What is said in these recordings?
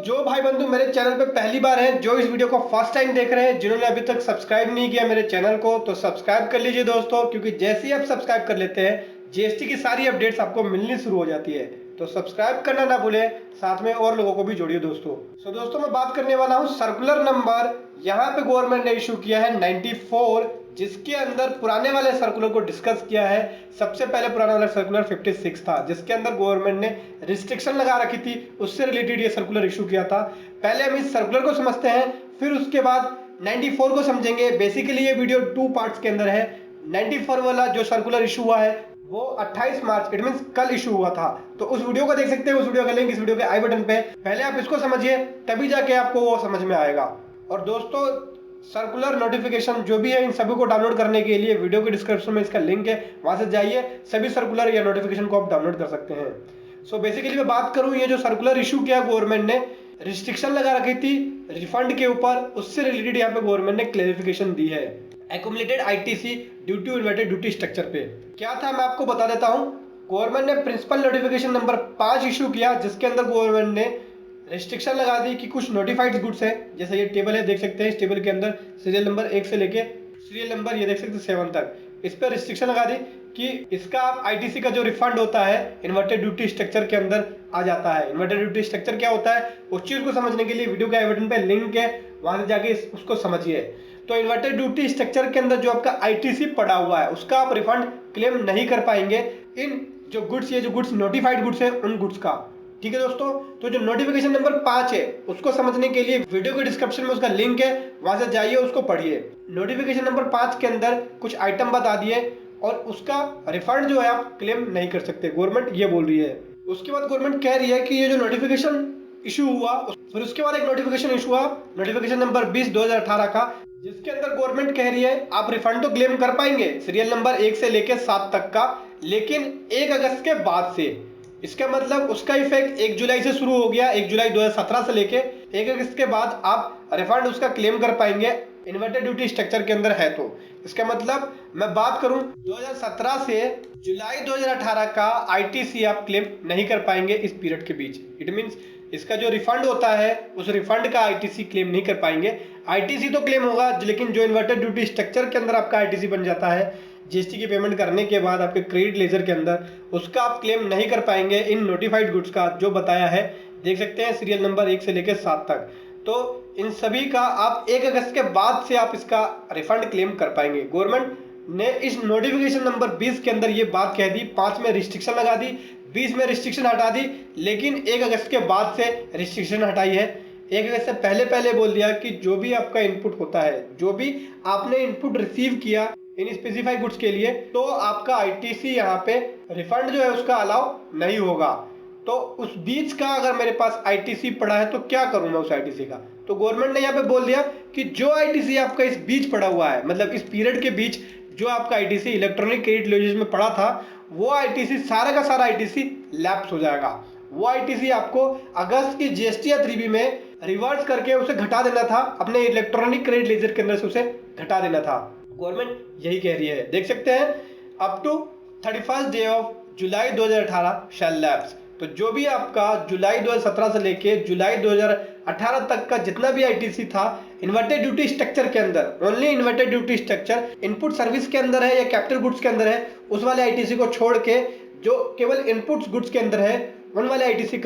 जो भाई बंधु मेरे चैनल पे पहली बार हैं, जो इस वीडियो को फर्स्ट टाइम देख रहे हैं, जिन्होंने अभी तक सब्सक्राइब नहीं किया मेरे चैनल को, तो सब्सक्राइब कर लीजिए दोस्तों, क्योंकि जैसे ही आप सब्सक्राइब कर लेते हैं जीएसटी की सारी अपडेट्स आपको मिलनी शुरू हो जाती है। तो सब्सक्राइब करना ना भूलें, साथ में और लोगों को भी जोड़िए दोस्तों। दोस्तों मैं बात करने वाला हूँ सर्कुलर नंबर, यहाँ पे गवर्नमेंट ने इशू किया है 94, जिसके अंदर पुराने वाले सर्कुलर को डिस्कस किया है। सबसे पहले पुराना वाला सर्कुलर 56 था, जिसके अंदर गवर्नमेंट ने रिस्ट्रिक्शन लगा रखी थी, उससे रिलेटेड ये सर्कुलर इशू किया था। पहले हम इस सर्कुलर को समझते हैं, फिर उसके बाद 94 को समझेंगे। बेसिकली ये वीडियो 2 पार्ट्स के अंदर है। 94 वाला जो सर्कुलर इशू हुआ है वो 28 मार्च, इट मींस कल इशू हुआ था, तो उस वीडियो को देख सकते हैं। उस वीडियो का लिंक इस वीडियो के आई बटन पे। पहले आप इसको समझिए, तभी जाके आपको वो समझ में आएगा। और दोस्तों सर्कुलर नोटिफिकेशन जो भी है, इन सभी को डाउनलोड करने के लिए वीडियो के डिस्क्रिप्शन में इसका लिंक है, वहां से जाइए, सभी सर्कुलर या नोटिफिकेशन को आप डाउनलोड कर सकते हैं। सो बेसिकली मैं बात करूं, ये जो सर्कुलर इशू किया गवर्नमेंट ने, रिस्ट्रिक्शन लगा रखी थी रिफंड के ऊपर, उससे रिलेटेड यहाँ पे गवर्नमेंट ने क्लेरिफिकेशन दी है accumulated ITC due to inverted duty structure पे। क्या था मैं आपको बता देता हूं। गवर्नमेंट ने प्रिंसिपल नोटिफिकेशन नंबर 5 इशू किया, जिसके अंदर गवर्नमेंट ने रिस्ट्रिक्शन लगा दी कि कुछ नोटिफाइड गुड्स है, जैसे ये टेबल है, देख सकते हैं। इस टेबल के अंदर सीरियल नंबर 1 से लेके सीरियल नंबर ये देख सकते हैं 7 तक, इस पर रिस्ट्रिक्शन लगा दी कि इसका आईटीसी का जो रिफंड होता है इन्वर्टेड ड्यूटी स्ट्रक्चर के अंदर आ जाता है। इन्वर्टेड ड्यूटी स्ट्रक्चर क्या होता है, उस चीज को समझने के लिए वीडियो के आई बटन पे लिंक है, वहां से जाके उसको समझिए। तो इन्वर्टेड ड्यूटी स्ट्रक्चर के अंदर जो आपका आईटीसी पड़ा हुआ है, उसका आप रिफंड क्लेम नहीं कर पाएंगे इन जो गुड्स, ये जो गुड्स नोटिफाइड गुड्स है, उन गुड्स का। ठीक है दोस्तों, तो जो नोटिफिकेशन नंबर 5 है उसको समझने के लिए वीडियो के डिस्क्रिप्शन में उसका लिंक है, वहां से जाइए, उसको पढ़िए। नोटिफिकेशन नंबर 5 के अंदर कुछ आइटम बता दिए और उसका रिफंड जो है आप क्लेम नहीं कर सकते, गवर्नमेंट ये बोल रही है। उसके बाद गवर्नमेंट कह रही है कि ये जो नोटिफिकेशन इशू हुआ, फिर उसके बाद एक नोटिफिकेशन इशू हुआ, नोटिफिकेशन नंबर 20 2018 का, जिसके अंदर गवर्नमेंट कह रही है आप रिफंड तो क्लेम कर पाएंगे सीरियल नंबर 1 से लेकर 7 तक का, लेकिन 1 अगस्त के बाद से। इसका मतलब उसका इफेक्ट 1 जुलाई से शुरू हो गया, 1 जुलाई 2017 से लेके 1 अगस्त के बाद आप रिफंड उसका क्लेम कर पाएंगे इन्वर्टेड ड्यूटी स्ट्रक्चर के अंदर है तो। इसका मतलब मैं बात करूं 2017 से जुलाई 2018 का आईटीसी आप क्लेम नहीं कर पाएंगे इस पीरियड के बीच। इट मींस इसका जो रिफंड होता है उस रिफंड का आईटीसी क्लेम नहीं कर पाएंगे। आईटीसी तो क्लेम होगा, लेकिन जो इन्वर्टेड ड्यूटी स्ट्रक्चर के अंदर आपका आईटीसी बन जाता है जीएसटी की पेमेंट करने के बाद आपके क्रेडिट लेजर के अंदर, उसका आप क्लेम नहीं कर पाएंगे इन नोटिफाइड गुड्स का, जो बताया है देख सकते हैं सीरियल नंबर 1 से लेकर 7 तक। तो इन सभी का आप 1 अगस्त के बाद से आप इसका रिफंड क्लेम कर पाएंगे। गवर्नमेंट ने इस नोटिफिकेशन नंबर 20 के अंदर ये बात कह दी, 5 में रिस्ट्रिक्शन लगा दी, 20 में रिस्ट्रिक्शन हटा दी, लेकिन 1 अगस्त के बाद से रिस्ट्रिक्शन हटाई है। 1 अगस्त से पहले बोल दिया कि जो भी आपका इनपुट होता है, जो भी आपने इनपुट रिसीव किया इन स्पेसिफाइड गुड्स के लिए, तो आपका आईटीसी यहाँ पे रिफंड जो है उसका अलाउ नहीं होगा। तो उस बीच का अगर मेरे पास आईटीसी पड़ा है तो क्या करूं मैं उस आईटीसी का। तो गवर्नमेंट ने यहाँ पे बोल दिया कि जो आईटीसी आपका इस बीच पड़ा हुआ है, मतलब इस पीरियड के बीच जो आपका आईटीसी इलेक्ट्रॉनिक क्रेडिट लेजर में पड़ा था, वो आईटीसी सारा का सारा आईटीसी लैप्स हो जाएगा। वो आईटीसी आपको अगस्त की जीएसटी या 3B में रिवर्स करके उसे घटा देना था, अपने इलेक्ट्रॉनिक क्रेडिट लेजर के अंदर से उसे घटा देना था। गवर्नमेंट यही कह रही है, देख सकते हैं up to 31 day of July 2018 shall lapse. तो जो भी आपका जुलाई 2017 से लेके जुलाई 2018 तक का जितना भी आईटीसी था इन्वर्टेड ड्यूटी स्ट्रक्चर के अंदर, only inverted duty structure input service के अंदर है या कैपिटल गुड्स के अंदर है, उस वाले आईटीसी को छोड़ के जो केवल इनपुट्स गुड्स के अंदर है, उन वाले आईटीसी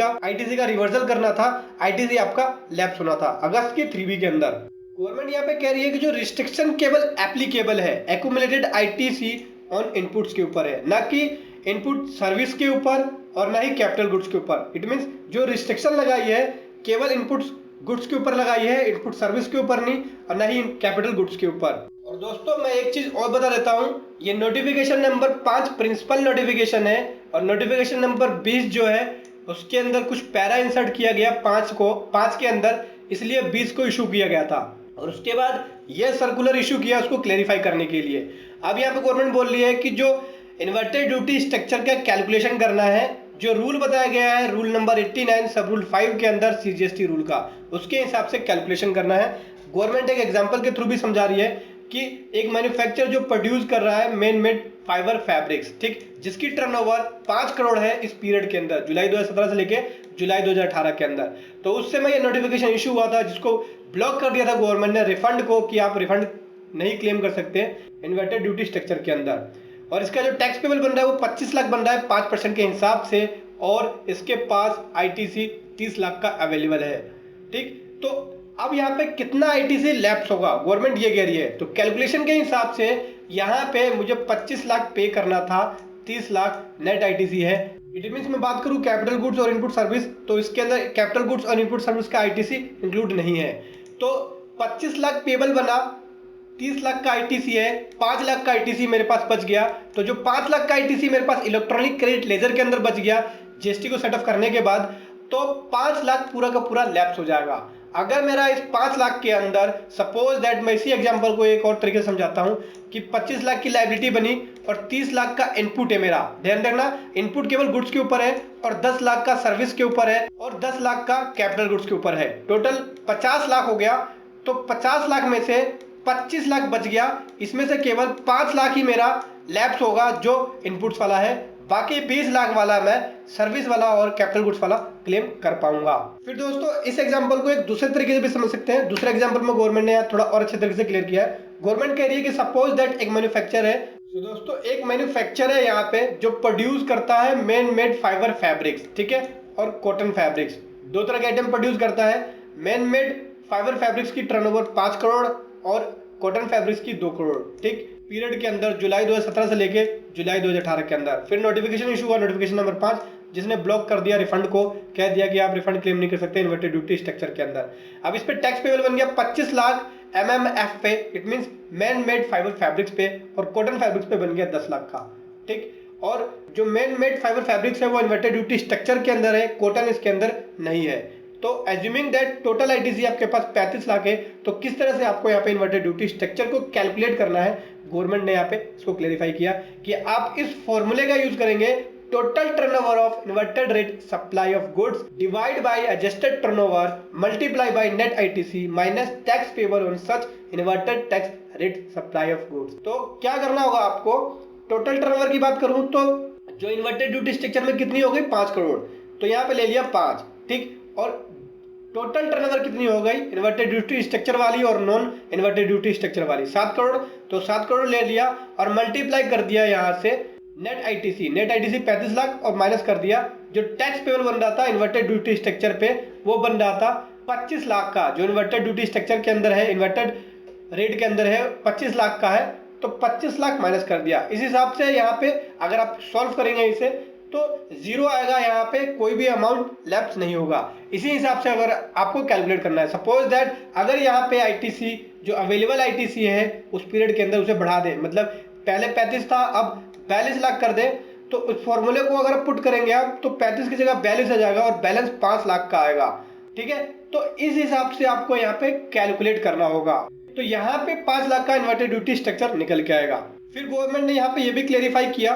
का रिवर्सल करना था, आईटीसी आपका लैप्स होना था अगस्त की 3B के अंदर। गवर्नमेंट यहाँ पे कह रही है कि जो रिस्ट्रिक्शन केवल एप्लीकेबल है एक्यूमुलेटेड आईटीसी ऑन इनपुट्स के ऊपर है, ना कि इनपुट सर्विस के ऊपर और ना ही कैपिटल गुड्स के ऊपर। इट मींस जो रिस्ट्रिक्शन लगाई है केवल इनपुट गुड्स के ऊपर लगाई है, इनपुट सर्विस के ऊपर नहीं और ना ही कैपिटल गुड्स के ऊपर। और दोस्तों मैं एक चीज और बता देता हूं, ये नोटिफिकेशन नंबर 5 प्रिंसिपल नोटिफिकेशन है, और नोटिफिकेशन नंबर 20 जो है उसके अंदर कुछ पैरा इंसर्ट किया गया 5 के अंदर, इसलिए 20 को इशू किया गया था। और उसके बाद यह सर्कुलर इशू किया उसको क्लेरिफाई करने के लिए। अब यहाँ पे गवर्नमेंट बोल रही है कि जो इन्वर्टेड ड्यूटी स्ट्रक्चर का कैलकुलेशन करना है, जो रूल बताया गया है रूल नंबर 89 सब रूल 5 के अंदर सीजीएसटी रूल का, उसके हिसाब से कैलकुलेशन करना है। गवर्नमेंट एक एग्जांपल के थ्रू भी समझा रही है कि एक मैन्युफैक्चरर जो प्रोड्यूस कर रहा है मैन मेड फाइबर फैब्रिक्स, ठीक, जिसकी टर्नओवर 5 करोड़ है इस पीरियड के अंदर जुलाई 2017 से लेके जुलाई 2018 के अंदर। तो उस समय ये नोटिफिकेशन इशू हुआ था जिसको ब्लॉक कर दिया था गवर्नमेंट ने रिफंड को, कि आप रिफंड नहीं क्लेम कर सकते इन्वर्टर ड्यूटी स्ट्रक्चर के अंदर। और इसका जो टैक्स पेबल बन रहा है वो 25 लाख बन रहा है 5% के हिसाब से, और इसके पास आईटीसी 30 लाख का अवेलेबल है। ठीक, तो अब यहाँ पे कितना आईटीसी लैप्स होगा गवर्नमेंट ये कह रही है। तो कैलकुलेशन के हिसाब से यहाँ पे मुझे 25 लाख पे करना था, 30 लाख नेट आईटीसी है। इट मीन्स मैं बात करूँ कैपिटल गुड्स और इनपुट सर्विस, तो इसके अंदर कैपिटल गुड्स और इनपुट सर्विस का आईटीसी इंक्लूड नहीं है। तो 25 लाख पेबल बना, 30 लाख का आईटीसी है, 5 लाख का आईटीसी मेरे पास बच गया। तो जो 5 लाख का आईटीसी मेरे पास इलेक्ट्रॉनिक क्रेडिट लेजर के अंदर बच गया जीएसटी को सेट ऑफ करने के बाद, तो 5 लाख पूरा का पूरा लैप्स हो जाएगा। अगर मेरा इस 5 लाख के अंदर सपोज दैट, मैं इसी एग्जांपल को एक और तरीके से समझाता हूं कि 25 लाख की लायबिलिटी बनी और 30 लाख का इनपुट है मेरा। ध्यान रखना, इनपुट केवल गुड्स के ऊपर है और 10 लाख का सर्विस के ऊपर है और 10 लाख का कैपिटल गुड्स के ऊपर है। टोटल 50 लाख हो गया। तो 50 लाख में से 25 लाख बच गया, इसमें से केवल 5 लाख ही मेरा लैप्स होगा जो इनपुट्स वाला है, बाकी 20 लाख वाला मैं सर्विस वाला और कैपिटल गुड्स वाला क्लेम कर पाऊंगा। फिर दोस्तों इस एग्जांपल को एक दूसरे तरीके से भी समझ सकते हैं। दूसरे एग्जांपल में गवर्नमेंट ने थोड़ा और अच्छे तरीके से क्लियर किया है। गवर्नमेंट कह रही है कि सपोज दैट एक मैन्युफैक्चर है। तो दोस्तों एक मैन्युफैक्चर है यहाँ पे जो प्रोड्यूस करता है मैन मेड फाइबर फैब्रिक्स, ठीक है, और कॉटन फैब्रिक्स। दो तरह के आइटम प्रोड्यूस करता है। मैन मेड फाइबर फैब्रिक्स की टर्नओवर 5 करोड़ और कॉटन फैब्रिक्स की 2 करोड़, ठीक, पीरियड के अंदर जुलाई 2017 से लेके जुलाई 2018 के अंदर। फिर नोटिफिकेशन इशू हुआ, नोटिफिकेशन नंबर 5, जिसने ब्लॉक कर दिया रिफंड को, कह दिया कि आप रिफंड क्लेम नहीं कर सकते इन्वर्टर ड्यूटी स्ट्रक्चर के अंदर। अब इस पे टैक्स पेबल बन गया 25 लाख MMF पे, it means man made fibre fabrics पे, और कॉटन फैब्रिक्स पे बन गया 10 लाख का। ठीक, और जो मैन मेड फाइबर फैब्रिक्स है वो इन्वर्टर ड्यूटी स्ट्रक्चर के अंदर है, कॉटन इसके अंदर नहीं है। तो एज्यूमिंग दैट टोटल आईटीसी आपके पास 35 लाख है, तो किस तरह से आपको यहाँ पे इन्वर्टर ड्यूटी स्ट्रक्चर को कैलकुलेट करना है, गवर्नमेंट ने यहाँ पे इसको क्लेरिफाई किया कि आप इस फॉर्मूले का यूज करेंगे, total turnover of inverted rate supply of goods divide by adjusted turnover multiply by net ITC minus tax payable on such inverted tax rate supply of goods. तो क्या करना होगा आपको, टोटल टर्नओवर की बात करूं तो जो इन्वर्टेड ड्यूटी स्ट्रक्चर में कितनी हो गई 5 करोड़, तो यहाँ पे ले लिया 5, ठीक, और टोटल टर्नओवर कितनी हो गई इन्वर्टेड ड्यूटी स्ट्रक्चर वाली और नॉन इन्वर्टेड ड्यूटी स्ट्रक्चर वाली 7 करोड़, तो 7 करोड़ ले लिया और मल्टीप्लाई कर दिया यहाँ से नेट आईटीसी 35 लाख और माइनस कर दिया जो टैक्स पेबल बन रहा था इन्वर्टेड ड्यूटी स्ट्रक्चर पे, वो बन रहा था 25 लाख का, जो इन्वर्टेड ड्यूटी स्ट्रक्चर के अंदर है, इन्वर्टेड रेट के अंदर है 25 लाख का है, तो 25 लाख माइनस कर दिया। इस हिसाब से यहाँ पे अगर आप सॉल्व करेंगे इसे तो जीरो आएगा, यहाँ पे कोई भी अमाउंट लैप्स नहीं होगा। इसी हिसाब से अगर आपको कैलकुलेट करना है, सपोज दैट अगर यहाँ पे आईटीसी जो अवेलेबल आईटीसी है उस पीरियड के अंदर उसे बढ़ा दें, मतलब पहले 35 था अब 42 लाख कर दें, तो उस फॉर्मूले को अगर पुट करेंगे आप तो 35 की जगह 42 आ जाएगा और बैलेंस 5 लाख का आएगा। ठीक है, तो इस हिसाब से आपको यहाँ पे कैलकुलेट करना होगा। तो यहाँ पे 5 लाख का इन्वर्टेड ड्यूटी स्ट्रक्चर निकल के आएगा। फिर गवर्नमेंट ने यहाँ पे ये भी क्लेरिफाई किया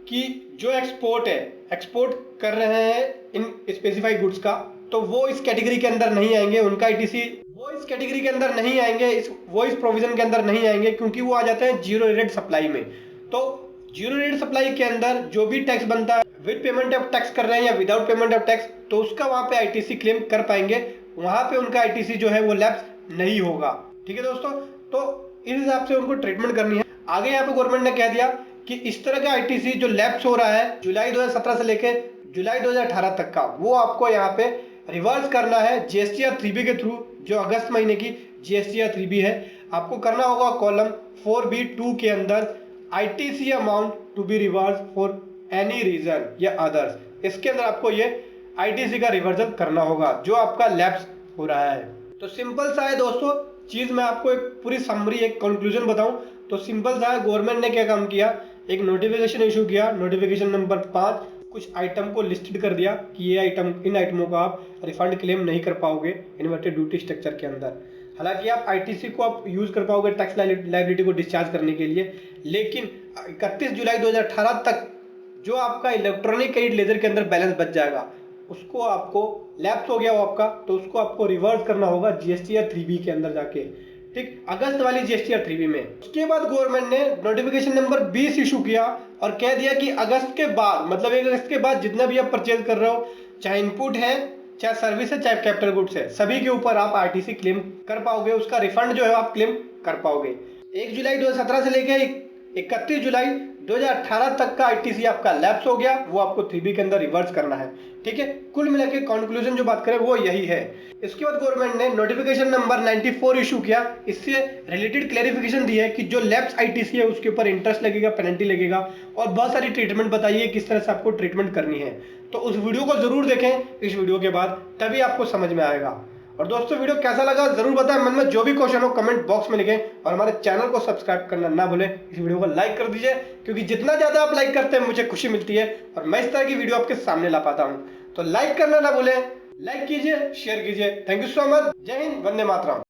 कि जो एक्सपोर्ट कर रहे हैं इन स्पेसिफाइड गुड्स का, तो वो इस कैटेगरी के अंदर नहीं आएंगे, उनका आईटीसी वो इस कैटेगरी के अंदर नहीं आएंगे, वो इस प्रोविजन के अंदर नहीं आएंगे, क्योंकि वो आ जाते हैं जीरो रेट सप्लाई में। तो जीरो रेट सप्लाई के अंदर जो भी टैक्स बनता है विद पेमेंट ऑफ टैक्स कर रहे हैं या विदाउट पेमेंट ऑफ टैक्स, तो उसका वहां पे आईटीसी क्लेम कर पाएंगे, वहां पे उनका आईटीसी जो है वो लैप्स नहीं होगा। ठीक है दोस्तों, तो इस हिसाब से उनको ट्रीटमेंट करनी है। आगे यहाँ पे गवर्नमेंट ने कह दिया कि इस तरह का आईटीसी जो लैप्स हो रहा है जुलाई 2017 से लेके जुलाई 2018 तक का, वो आपको यहाँ पे रिवर्स करना है जीएसटीआर 3B के थ्रू, जो अगस्त महीने की जीएसटीआर 3B है। आपको करना होगा कॉलम 4B2 के अंदर ITC amount to be reverse for any reason या अदर्स, इसके अंदर आपको ये आईटीसी का रिवर्जन करना होगा जो आपका लैप्स हो रहा है। तो सिंपल सा है दोस्तों चीज, मैं आपको एक पूरी समरी एक कंक्लूजन बताऊं तो सिंपल सा है, गवर्नमेंट ने क्या काम किया, एक नोटिफिकेशन इशू किया, नोटिफिकेशन नंबर 5, कुछ आइटम को लिस्टेड कर दिया कि ये आइटम, इन आइटमों का आप रिफंड क्लेम नहीं कर पाओगे इन्वर्टेड ड्यूटी स्ट्रक्चर के अंदर। हालांकि आप आईटीसी को आप यूज कर पाओगे टैक्स लायबिलिटी को डिस्चार्ज करने के लिए, लेकिन 31 जुलाई 2018 तक जो आपका इलेक्ट्रॉनिक क्रेडिट लेजर के अंदर बैलेंस बच जाएगा उसको आपको लैप्स हो गया वो आपका, तो उसको आपको रिवर्स करना होगा जीएसटीआर 3B के अंदर जाके, ठीक, अगस्त वाली जीएसटीआर 3B में। उसके बाद गवर्नमेंट ने नोटिफिकेशन नंबर 20 इशू किया और कह दिया कि अगस्त के बाद, मतलब 1 अगस्त के बाद जितना भी आप परचेज कर रहे हो, चाहे इनपुट है, चाहे सर्विस है, चाहे कैपिटल गुड्स है, सभी के ऊपर आप आरटीसी क्लेम कर पाओगे। उसका रिफंड जो है आप क्लेम कर पाओगे। 1 जुलाई 2017 से लेकर 31 जुलाई 2018 तक का आईटीसी आपका लैप्स हो गया, वो आपको 3B के अंदर रिवर्स करना है। ठीक है, कुल मिलाकर कंक्लूजन जो बात करें वो यही है। इसके बाद गवर्नमेंट ने नोटिफिकेशन नंबर 94 इशू किया। इससे रिलेटेड क्लेरिफिकेशन दी है कि जो लैप्स आईटीसी है उसके ऊपर इंटरेस्ट लगेगा, पेनल्टी लगेगा और बहुत सारी ट्रीटमेंट बताइए किस तरह से आपको ट्रीटमेंट करनी है। तो उस वीडियो को जरूर देखें इस वीडियो के बाद, तभी आपको समझ में आएगा। और दोस्तों वीडियो कैसा लगा जरूर बताएं, मन में जो भी क्वेश्चन हो कमेंट बॉक्स में लिखें और हमारे चैनल को सब्सक्राइब करना ना भूलें। इस वीडियो को लाइक कर दीजिए, क्योंकि जितना ज्यादा आप लाइक करते हैं मुझे खुशी मिलती है और मैं इस तरह की वीडियो आपके सामने ला पाता हूं। तो लाइक करना ना भूलें, लाइक कीजिए, शेयर कीजिए। Thank you so much. जय हिंद, वंदे मातरम।